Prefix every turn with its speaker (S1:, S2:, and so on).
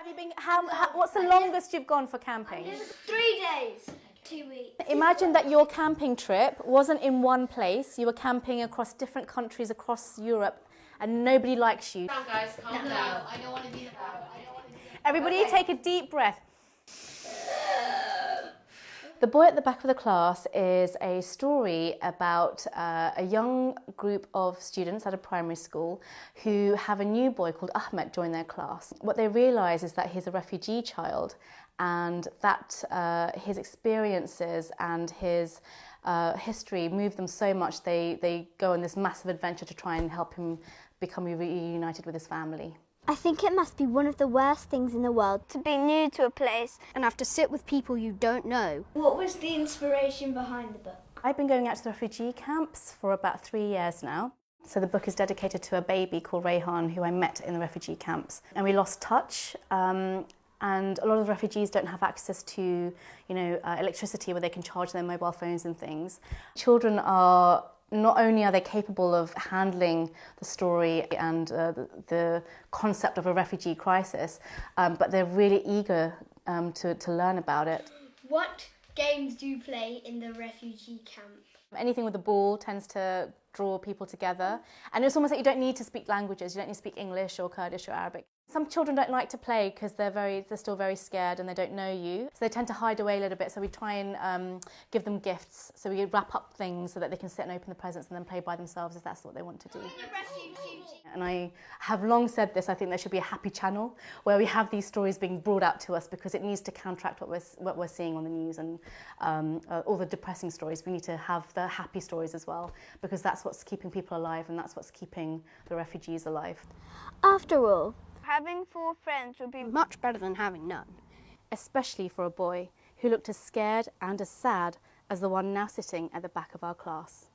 S1: Have you been? What's the longest you've gone for camping?
S2: 3 days. 2 weeks.
S1: Imagine that your camping trip wasn't in one place. You were camping across different countries across Europe, and nobody likes you.
S3: Calm down, guys. Calm down. I don't want to be the bad.
S1: Everybody take a deep breath. The Boy at the Back of the Class is a story about a young group of students at a primary school who have a new boy called Ahmed join their class. What they realise is that he's a refugee child, and that his experiences and his history moved them so much they go on this massive adventure to try and help him become reunited with his family.
S4: I think it must be one of the worst things in the world to be new to a place and have to sit with people you don't know.
S2: What was the inspiration behind the book?
S1: I've been going out to the refugee camps for about 3 years now. So the book is dedicated to a baby called Rayhan who I met in the refugee camps. And we lost touch. And a lot of the refugees don't have access to, electricity where they can charge their mobile phones and things. Children are not only are they capable of handling the story and the concept of a refugee crisis, but they're really eager to learn about it.
S2: What games do you play in the refugee camp?
S1: Anything with a ball tends to draw people together, and it's almost like you don't need to speak languages. You don't need to speak English or Kurdish or Arabic. Some children don't like to play because they're still very scared and they don't know you, so they tend to hide away a little bit. So we try and give them gifts. So we wrap up things so that they can sit and open the presents and then play by themselves if that's what they want to do. And I have long said this, I think there should be a happy channel where we have these stories being brought out to us, because it needs to counteract what we're seeing on the news and all the depressing stories. We need to have the happy stories as well, because that's what's keeping people alive and that's what's keeping the refugees alive.
S4: After all, having 4 friends would be much better than having none.
S1: Especially for a boy who looked as scared and as sad as the one now sitting at the back of our class.